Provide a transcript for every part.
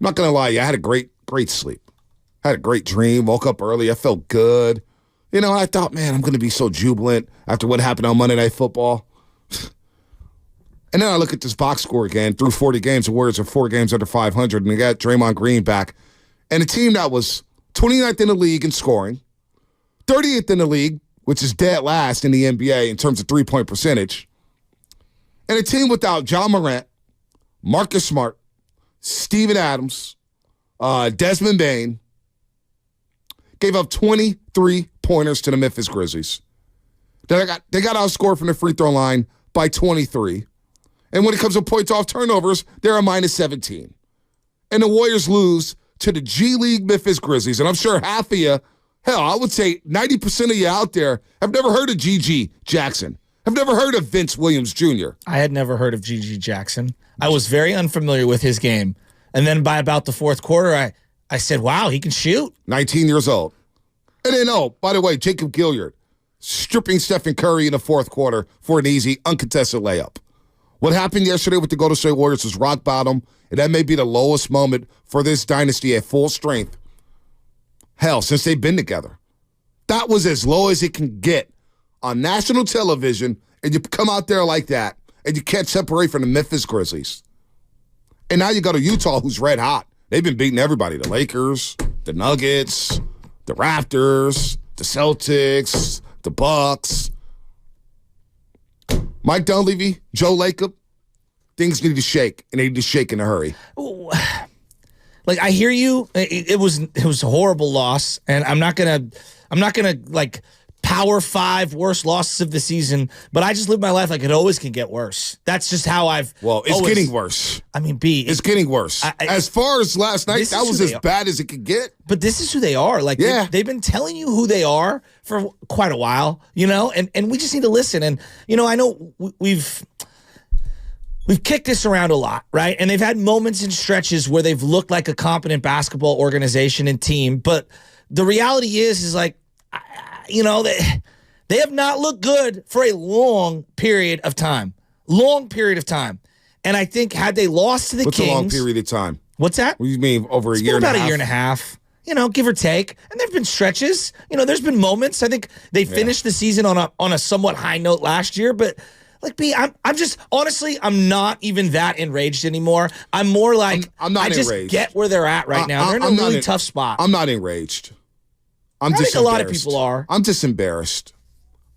not going to lie, I had a great sleep. I had a great dream, woke up early, I felt good. I thought, man, I'm going to be so jubilant after what happened on Monday Night Football. And then I look at this box score again. Through 40 games, the Warriors are 4 games under 500, and they got Draymond Green back. And a team that was 29th in the league in scoring, 30th in the league, which is dead last in the NBA in terms of three-point percentage, and a team without John Morant, Marcus Smart, Steven Adams, Desmond Bane, gave up 23 pointers to the Memphis Grizzlies. They got outscored from the free throw line by 23. And when it comes to points off turnovers, they're a minus 17. And the Warriors lose to the G League Memphis Grizzlies. And I'm sure half of you, hell, I would say 90% of you out there have never heard of G.G. Jackson. Have never heard of Vince Williams Jr. I had never heard of G.G. Jackson. I was very unfamiliar with his game. And then by about the fourth quarter, I said, wow, he can shoot. 19 years old. And then, by the way, Jacob Gilyard stripping Stephen Curry in the fourth quarter for an easy, uncontested layup. What happened yesterday with the Golden State Warriors was rock bottom, and that may be the lowest moment for this dynasty at full strength. Hell, since they've been together. That was as low as it can get on national television, and you come out there like that, and you can't separate from the Memphis Grizzlies. And now you go to Utah, who's red hot. They've been beating everybody. The Lakers, the Nuggets, the Raptors, the Celtics, the Bucks. Mike Dunleavy, Joe Lacob, things need to shake, and they need to shake in a hurry. Like, I hear you. It was a horrible loss, and I'm not gonna like power 5 worst losses of the season. But I just live my life like it always can get worse. That's just how I've. Well, it's getting worse. I mean, it's getting worse. As far as last night, that was as bad as it could get. But this is who they are. Like, yeah. they've been telling you who they are for quite a while, and we just need to listen. And, I know we've kicked this around a lot, right? And they've had moments and stretches where they've looked like a competent basketball organization and team. But the reality is like, they have not looked good for a long period of time. And I think had they lost to the Kings. What's a long period of time? What's that? What do you mean, over a year and a half? About a year and a half, give or take. And there have been stretches. There's been moments. I think they finished the season on a somewhat high note last year. But, like, B, I'm just, honestly, I'm not even that enraged anymore. I'm more like, I'm not enraged. I just get where they're at right now. They're in a really tough spot. I'm not enraged. I think a lot of people are. I'm just embarrassed.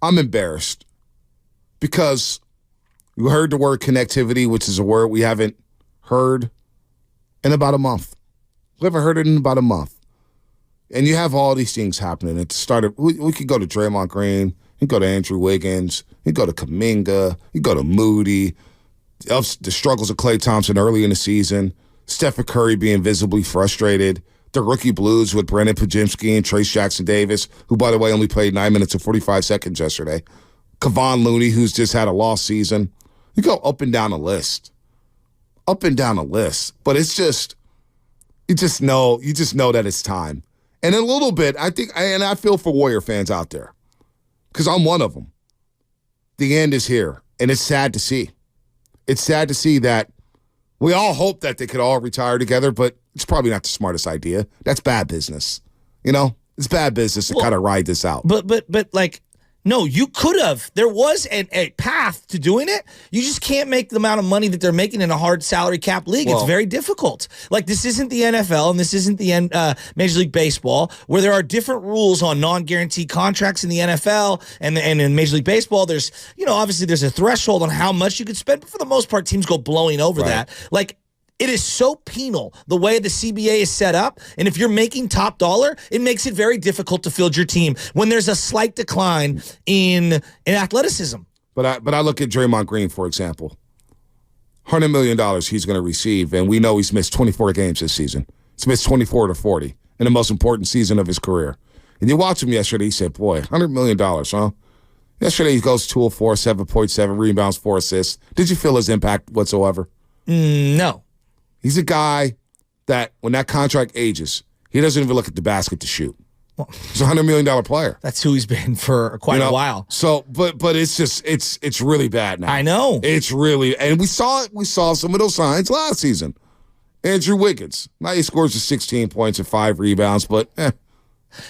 I'm embarrassed because you heard the word connectivity, which is a word we haven't heard in about a month. We haven't heard it in about a month. And you have all these things happening. It started, we could go to Draymond Green, you go to Andrew Wiggins, you go to Kuminga, you go to Moody, the struggles of Klay Thompson early in the season, Stephen Curry being visibly frustrated, the rookie blues with Brennan Pajimski and Trace Jackson-Davis, who, by the way, only played 9 minutes and 45 seconds yesterday. Kevon Looney, who's just had a lost season. You go up and down the list. Up and down the list. But it's just, you just know that it's time. And a little bit, I think, and I feel for Warrior fans out there, because I'm one of them. The end is here, and it's sad to see. It's sad to see that we all hope that they could all retire together, but it's probably not the smartest idea. That's bad business. It's bad business to kind of ride this out. But like, no, you could have. There was a path to doing it. You just can't make the amount of money that they're making in a hard salary cap league. It's very difficult. Like, this isn't the NFL and this isn't the Major League Baseball, where there are different rules on non-guaranteed contracts in the NFL and in Major League Baseball. There's, obviously there's a threshold on how much you could spend, but for the most part, teams go blowing over that. Like, it is so penal the way the CBA is set up, and if you're making top dollar, it makes it very difficult to field your team when there's a slight decline in athleticism. But I look at Draymond Green, for example. $100 million he's going to receive, and we know he's missed 24 games this season. He's missed 24 to 40 in the most important season of his career. And you watch him yesterday, he said, boy, $100 million, huh? Yesterday he goes 2 of 4, 7.7, rebounds, 4 assists. Did you feel his impact whatsoever? No. He's a guy that when that contract ages, he doesn't even look at the basket to shoot. Well, he's a $100 million player. That's who he's been for quite a while. So, but it's just it's really bad now. I know. It's really, and we saw some of those signs last season, Andrew Wiggins. Now he scores 16 points and 5 rebounds, but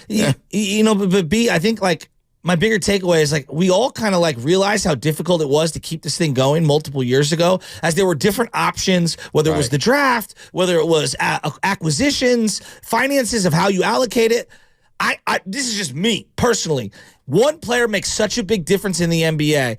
You know, but B, I think like my bigger takeaway is like we all kind of like realized how difficult it was to keep this thing going multiple years ago, as there were different options, whether it was the draft, whether it was acquisitions, finances of how you allocate it. This is just me personally. One player makes such a big difference in the NBA,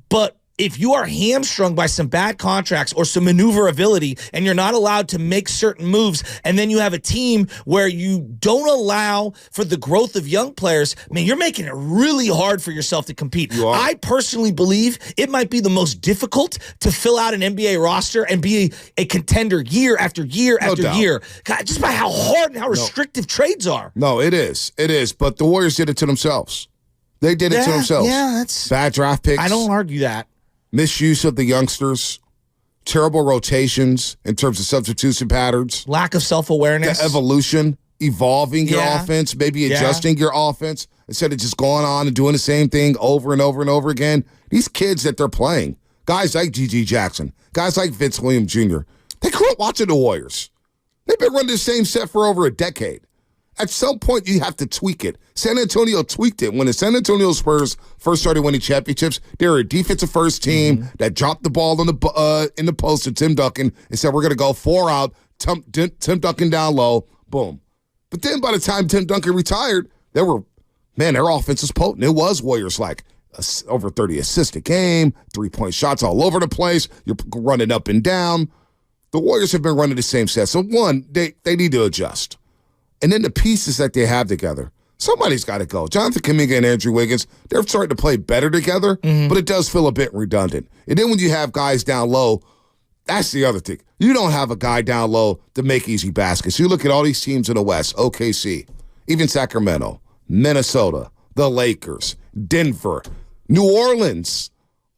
but if you are hamstrung by some bad contracts or some maneuverability and you're not allowed to make certain moves, and then you have a team where you don't allow for the growth of young players, man, you're making it really hard for yourself to compete. I personally believe it might be the most difficult to fill out an NBA roster and be a contender year after year after year. God, just by how hard and how restrictive trades are. No, it is. It is. But the Warriors did it to themselves. They did it to themselves. Yeah, that's bad draft picks. I don't argue that. Misuse of the youngsters, terrible rotations in terms of substitution patterns, lack of self-awareness, the evolution, evolving your offense, maybe adjusting your offense instead of just going on and doing the same thing over and over and over again. These kids that they're playing, guys like G.G. Jackson, guys like Vince Williams Jr., they grew up watching the Warriors. They've been running the same set for over a decade. At some point, you have to tweak it. San Antonio tweaked it. When the San Antonio Spurs first started winning championships, they were a defensive-first team that dropped the ball in the post to Tim Duncan and said, we're going to go 4 out, Tim Duncan down low, boom. But then by the time Tim Duncan retired, their offense was potent. It was Warriors-like. Over 30 assists a game, 3-point shots all over the place. You're running up and down. The Warriors have been running the same set. So, one, they need to adjust. And then the pieces that they have together, somebody's got to go. Jonathan Kuminga and Andrew Wiggins, they're starting to play better together, but it does feel a bit redundant. And then when you have guys down low, that's the other thing. You don't have a guy down low to make easy baskets. You look at all these teams in the West, OKC, even Sacramento, Minnesota, the Lakers, Denver, New Orleans.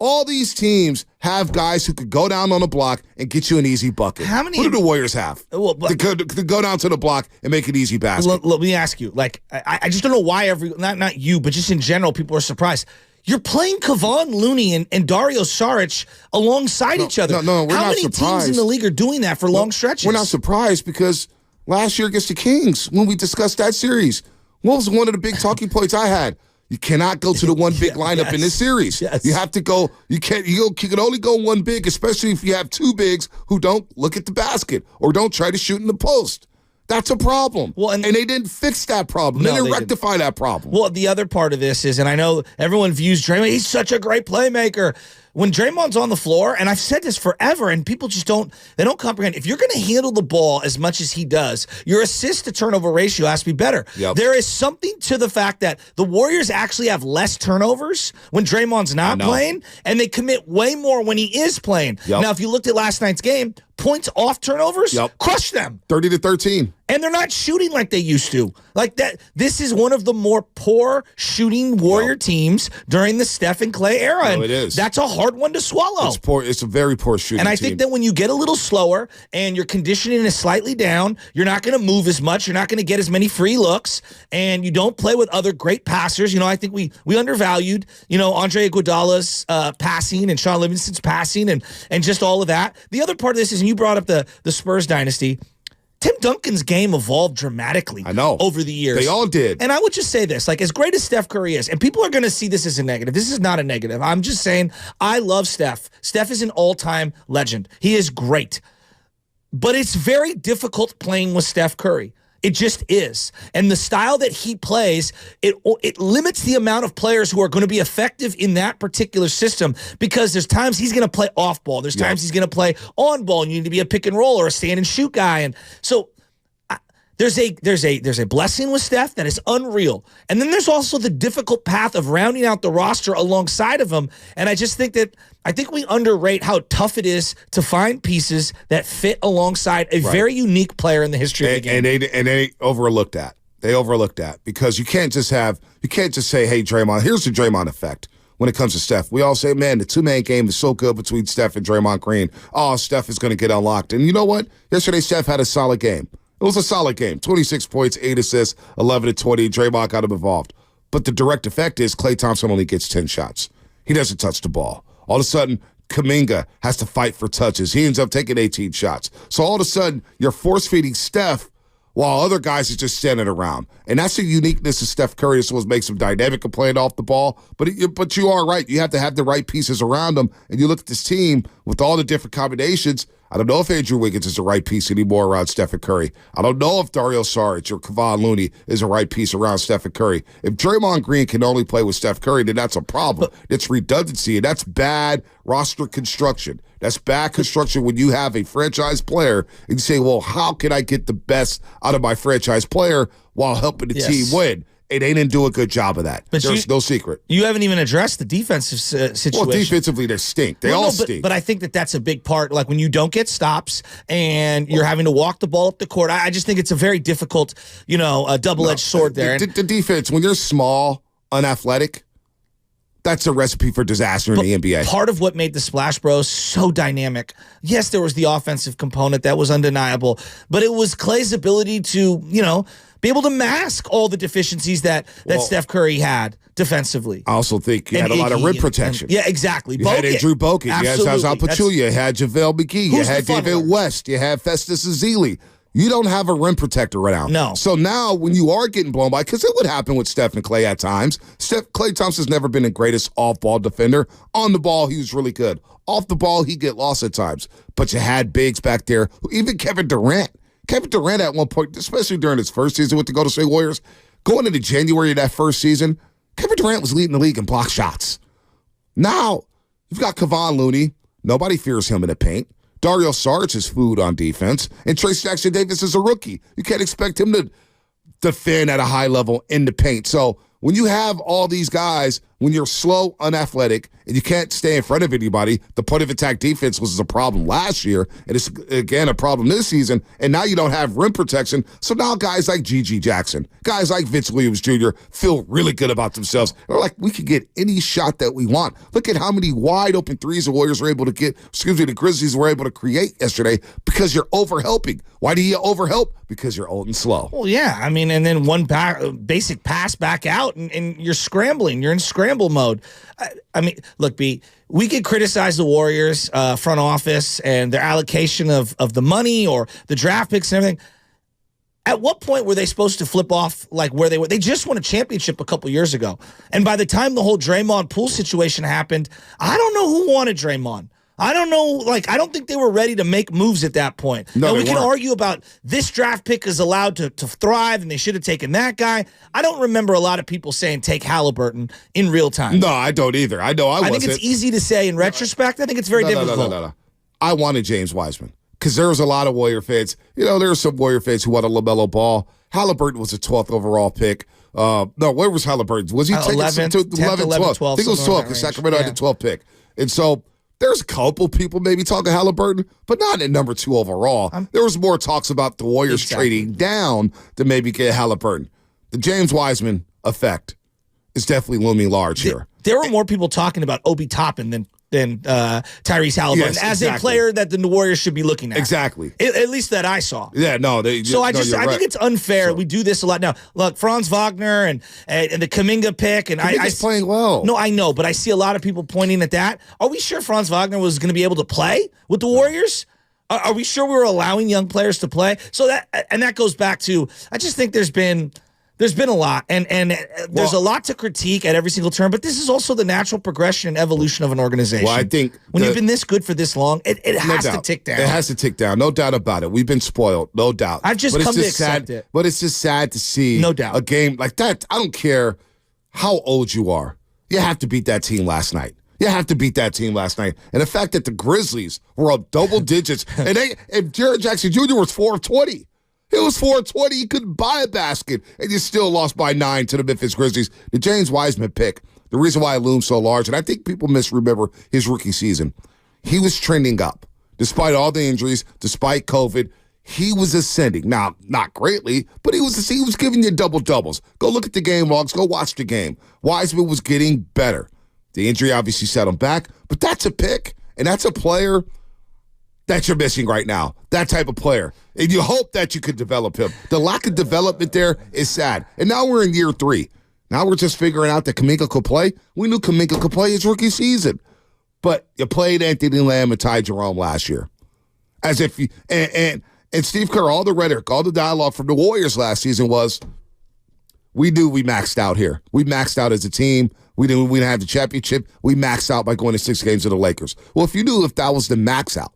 All these teams have guys who could go down on the block and get you an easy bucket. How many? Who do the Warriors have to go down to the block and make an easy basket? Let me ask you. Like, I just don't know why not you, but just in general, people are surprised. You're playing Kevon Looney and Dario Saric alongside each other. No, we're How not many surprised. teams in the league are doing that for long stretches? We're not surprised because last year against the Kings, when we discussed that series, what was one of the big talking points I had? You cannot go to the one big lineup in this series. You have to go. You can only go one big, especially if you have two bigs who don't look at the basket or don't try to shoot in the post. That's a problem. Well, and they didn't fix that problem. They didn't rectify that problem. Well, the other part of this is, and I know everyone views Draymond, he's such a great playmaker. When Draymond's on the floor, and I've said this forever, and people just don't comprehend. If you're going to handle the ball as much as he does, your assist to turnover ratio has to be better. There is something to the fact that the Warriors actually have less turnovers when Draymond's not playing, and they commit way more when he is playing. Now, if you looked at last night's game, points off turnovers, crush them. 30-13. And they're not shooting like they used to. Like that. This is one of the more poor shooting Warrior teams during the Steph and Clay era. And it is. That's a hard one to swallow. It's poor. It's a very poor shooting And I team. think that when you get a little slower and your conditioning is slightly down, you're not going to move as much. You're not going to get as many free looks. And you don't play with other great passers. You know, I think we undervalued, Andre Iguodala's passing and Sean Livingston's passing and just all of that. The other part of this is, and you brought up the Spurs dynasty, Tim Duncan's game evolved dramatically over the years. They all did. And I would just say this, like, as great as Steph Curry is, and people are going to see this as a negative. This is not a negative. I'm just saying I love Steph. Steph is an all-time legend. He is great. But it's very difficult playing with Steph Curry. It just is. And the style that he plays, it limits the amount of players who are going to be effective in that particular system, because there's times he's going to play off ball. There's times he's going to play on ball, and you need to be a pick and roll or a stand and shoot guy. And so there's a blessing with Steph that is unreal. And then there's also the difficult path of rounding out the roster alongside of him. And I just think we underrate how tough it is to find pieces that fit alongside a very unique player in the history of the game. And they overlooked that. They overlooked that because you can't just say, hey, Draymond, here's the Draymond effect. When it comes to Steph, we all say, man, the two-man game is so good between Steph and Draymond Green. Oh, Steph is going to get unlocked. And you know what? Yesterday, Steph had a solid game. It was a solid game. 26 points, 8 assists, 11-20. Draymond got him involved. But the direct effect is Klay Thompson only gets 10 shots. He doesn't touch the ball. All of a sudden, Kuminga has to fight for touches. He ends up taking 18 shots. So all of a sudden, you're force-feeding Steph while other guys are just standing around. And that's the uniqueness of Steph Curry. That's what makes him dynamic and playing off the ball. But you are right. You have to have the right pieces around him. And you look at this team with all the different combinations. I don't know if Andrew Wiggins is the right piece anymore around Stephen Curry. I don't know if Dario Saric or Kevon Looney is the right piece around Stephen Curry. If Draymond Green can only play with Steph Curry, then that's a problem. It's redundancy, and that's bad roster construction. That's bad construction when you have a franchise player and you say, well, how can I get the best out of my franchise player while helping the team win? And they didn't do a good job of that. But there's no secret. You haven't even addressed the defensive situation. Well, defensively, they stink. They all stink. But I think that's a big part. Like when you don't get stops and you're having to walk the ball up the court, I just think it's a very difficult, a double-edged sword there. The defense, when you're small, unathletic, that's a recipe for disaster in the NBA. Part of what made the Splash Bros so dynamic, yes, there was the offensive component that was undeniable, but it was Klay's ability to, be able to mask all the deficiencies that Steph Curry had defensively. I also think you had a lot of rim protection. Yeah, exactly. You had Andrew Bogut. You had Zaza Pachulia. You had JaVale McGee. You had David West. You had Festus Ezeli. You don't have a rim protector right now. No. So now when you are getting blown by, because it would happen with Steph and Klay at times. Klay Thompson's never been the greatest off-ball defender. On the ball, he was really good. Off the ball, he'd get lost at times. But you had bigs back there. Even Kevin Durant. Kevin Durant at one point, especially during his first season with the Golden State Warriors, going into January of that first season, Kevin Durant was leading the league in block shots. Now, you've got Kevon Looney. Nobody fears him in the paint. Dario Saric is food on defense. And Trace Jackson-Davis is a rookie. You can't expect him to defend at a high level in the paint. So when you have all these guys, when you're slow, unathletic, and you can't stay in front of anybody, the point of attack defense was a problem last year, and it's, again, a problem this season, and now you don't have rim protection, so now guys like G.G. Jackson, guys like Vince Williams Jr. feel really good about themselves. They're like, we can get any shot that we want. Look at how many wide open threes the Warriors were able to get, the Grizzlies were able to create yesterday because you're overhelping. Why do you overhelp? Because you're old and slow. Well, yeah, and then one basic pass back out, and you're scrambling. You're in scramble mode. Look, B, we could criticize the Warriors front office and their allocation of the money or the draft picks and everything. At what point were they supposed to flip off like where they were? They just won a championship a couple years ago. And by the time the whole Draymond Poole situation happened, I don't know who wanted Draymond. I don't know, I don't think they were ready to make moves at that point. No, and we can weren't. argue about this draft pick is allowed to thrive and they should have taken that guy. I don't remember a lot of people saying take Halliburton in real time. No, I don't either. I know I wasn't. I think it's easy to say in retrospect. I think it's very difficult. No. I wanted James Wiseman because there was a lot of Warrior fans. There were some Warrior fans who wanted LaMelo Ball. Halliburton was a 12th overall pick. No, where was Halliburton? Was he taken 11th, 12th? 12th? I think it was 12th because Sacramento had the 12th pick. And so there's a couple people maybe talking Halliburton, but not at number 2 overall. There was more talks about the Warriors trading down to maybe get Halliburton. The James Wiseman effect is definitely looming large here. There were more people talking about Obi Toppin than Tyrese Halliburton as a player that the Warriors should be looking at. Exactly. At least that I saw. Yeah, no. I think it's unfair. So, we do this a lot now. Look, Franz Wagner and the Kuminga pick. And Kuminga's playing well. No, I know, but I see a lot of people pointing at that. Are we sure Franz Wagner was going to be able to play with the Warriors? Are we sure we were allowing young players to play? So that goes back to, I just think there's been a lot, and there's a lot to critique at every single turn, but this is also the natural progression and evolution of an organization. Well, I think when you've been this good for this long, it has to tick down. It has to tick down, no doubt about it. We've been spoiled, no doubt. I've just come to accept it. But it's just sad to see no doubt. A game like that. I don't care how old you are. You have to beat that team last night. You have to beat that team last night. And the fact that the Grizzlies were up double digits, and Jared Jackson Jr. was 4 of 20. It was 420. You couldn't buy a basket, and you still lost by 9 to the Memphis Grizzlies. The James Wiseman pick, the reason why it looms so large, and I think people misremember his rookie season, he was trending up. Despite all the injuries, despite COVID, he was ascending. Now, not greatly, but he was giving you double-doubles. Go look at the game logs. Go watch the game. Wiseman was getting better. The injury obviously set him back, but that's a pick, and that's a player that you're missing right now, that type of player. And you hope that you could develop him. The lack of development there is sad. And now we're in year 3. Now we're just figuring out that Kuminga could play. We knew Kuminga could play his rookie season. but you played Anthony Lamb and Ty Jerome last year. As if you, and Steve Kerr, all the rhetoric, all the dialogue from the Warriors last season was, we knew we maxed out here. We maxed out as a team. We didn't have the championship. We maxed out by going to 6 games of the Lakers. Well, if you knew if that was the max out,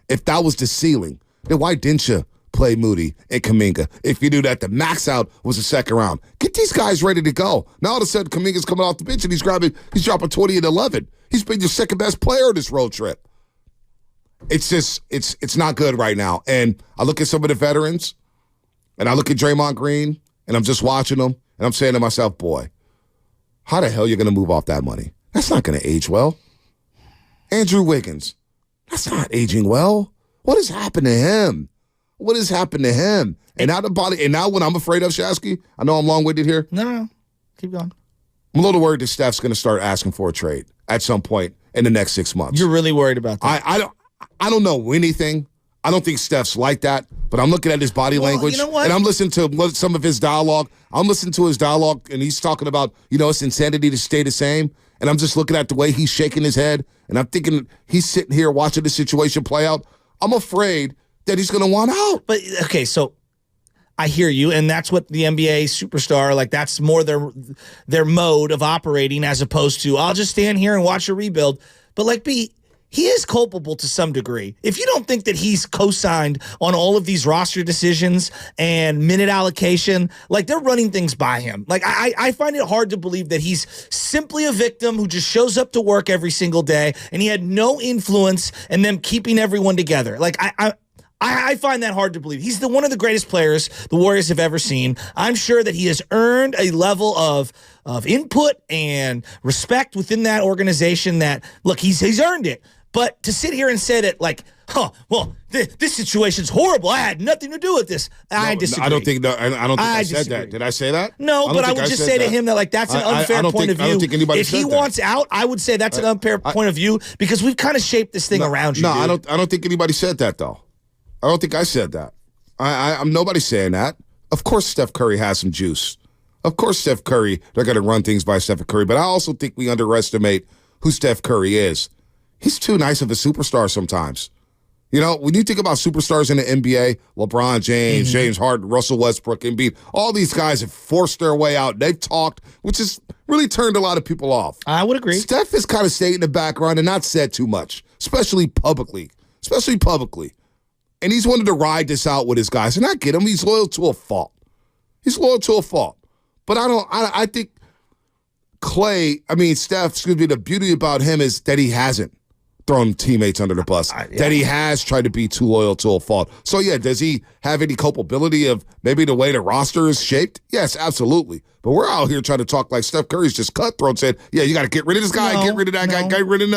if that was the ceiling, then why didn't you play Moody and Kuminga if you knew that the max out was the second round? Get these guys ready to go. Now all of a sudden, Kuminga's coming off the bench and he's dropping 20 and 11. He's been your second best player this road trip. It's just, it's not good right now. And I look at some of the veterans, and I look at Draymond Green, and I'm just watching them, and I'm saying to myself, boy, how the hell are you going to move off that money? That's not going to age well. Andrew Wiggins, that's not aging well. What has happened to him? What has happened to him? And now what I'm afraid of, Shasky, I know I'm long-winded here. No. Keep going. I'm a little worried that Steph's going to start asking for a trade at some point in the next 6 months. You're really worried about that? I don't know anything. I don't think Steph's like that, but I'm looking at his body language, you know what? And I'm listening to some of his dialogue. I'm listening to his dialogue, and he's talking about, it's insanity to stay the same. And I'm just looking at the way he's shaking his head, and I'm thinking he's sitting here watching the situation play out. I'm afraid that he's going to want out. But, okay, so I hear you, and that's what the NBA superstar, like that's more their mode of operating as opposed to, I'll just stand here and watch a rebuild. But, like, he is culpable to some degree. If you don't think that he's co-signed on all of these roster decisions and minute allocation, like they're running things by him. Like I find it hard to believe that he's simply a victim who just shows up to work every single day and he had no influence in them keeping everyone together. Like I find that hard to believe. He's one of the greatest players the Warriors have ever seen. I'm sure that he has earned a level of input and respect within that organization that, look, he's earned it. But to sit here and say that, like, this situation's horrible. I had nothing to do with this. I disagree. I don't think I said that. Did I say that? No, but I would just say to him that, like, that's an unfair point of view. I don't think anybody said that. If he wants out, I would say that's an unfair point of view because we've kind of shaped this thing around you. No, dude. I don't think anybody said that, though. I don't think I said that. I'm nobody saying that. Of course Steph Curry has some juice. Of course Steph Curry, they're going to run things by Steph Curry. But I also think we underestimate who Steph Curry is. He's too nice of a superstar sometimes. When you think about superstars in the NBA, LeBron James, James Harden, Russell Westbrook, Embiid, all these guys have forced their way out. They've talked, which has really turned a lot of people off. I would agree. Steph has kind of stayed in the background and not said too much, especially publicly. And he's wanted to ride this out with his guys. And I get him. He's loyal to a fault. But I think Steph, the beauty about him is that he hasn't thrown teammates under the bus, that he has tried to be too loyal to a fault. So, yeah, does he have any culpability of maybe the way the roster is shaped? Yes, absolutely. But we're out here trying to talk like Steph Curry's just cutthroat, said, yeah, you got to get rid of this guy, get rid of that guy, get rid of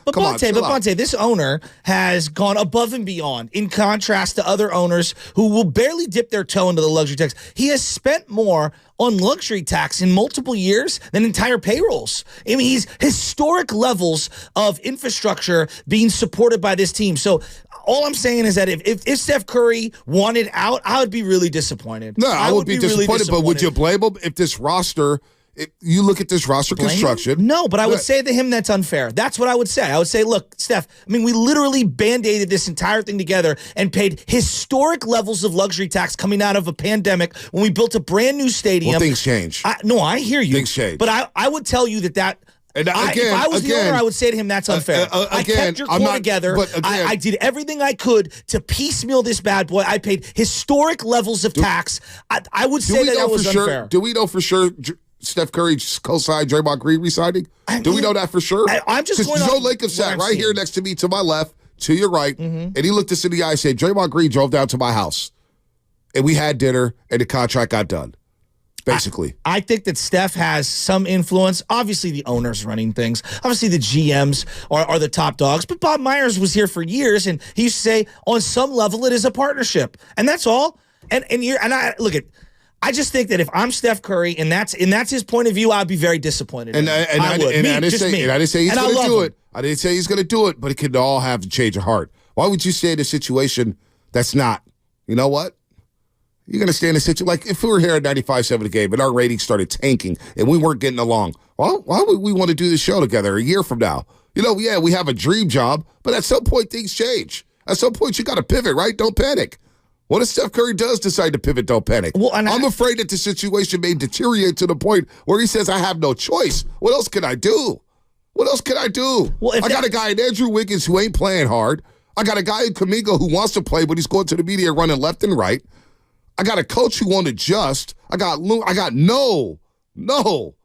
But Bonte, this owner has gone above and beyond in contrast to other owners who will barely dip their toe into the luxury tax. He has spent more on luxury tax in multiple years than entire payrolls. I mean, he's historic levels of infrastructure being supported by this team. So all I'm saying is that if Steph Curry wanted out, I would be really disappointed. No, I would be disappointed, but would you blame him if this roster, if you look at this roster construction? No, but I would say to him that's unfair. That's what I would say. I would say, look, Steph, we literally band-aided this entire thing together and paid historic levels of luxury tax coming out of a pandemic when we built a brand new stadium. Well, things change. I hear you. Things change. But I would tell you that if I was the owner, I would say to him, that's unfair. I kept your core together. I did everything I could to piecemeal this bad boy. I paid historic levels of tax. I would say that was unfair. Do we know for sure Steph Curry co-signed Draymond Green resigning? Do we know that for sure? I'm just going Joe Lacob sat right here next to me, to my left, to your right, and he looked us in the eye and said, Draymond Green drove down to my house, and we had dinner, and the contract got done. Basically. I think that Steph has some influence. Obviously, the owner's running things. Obviously, the GMs are the top dogs. But Bob Myers was here for years, and he used to say, on some level, it is a partnership. And that's all. I just think that if I'm Steph Curry and that's his point of view, I'd be very disappointed. I didn't say he's going to do it. I didn't say he's going to do it, but it could all have to change of heart. Why would you say in a situation that's not? You know what? You're going to stay in a situation, like if we were here at 95.7 The Game and our ratings started tanking and we weren't getting along, why would we want to do this show together a year from now? Yeah, we have a dream job, but at some point things change. At some point you got to pivot, right? Don't panic. What if Steph Curry does decide to pivot? Don't panic. Well, I'm afraid that the situation may deteriorate to the point where he says, I have no choice. What else can I do? What else can I do? Well, I got a guy in Andrew Wiggins who ain't playing hard. I got a guy in Kuminga who wants to play, but he's going to the media running left and right. I got a coach who won't adjust. I got no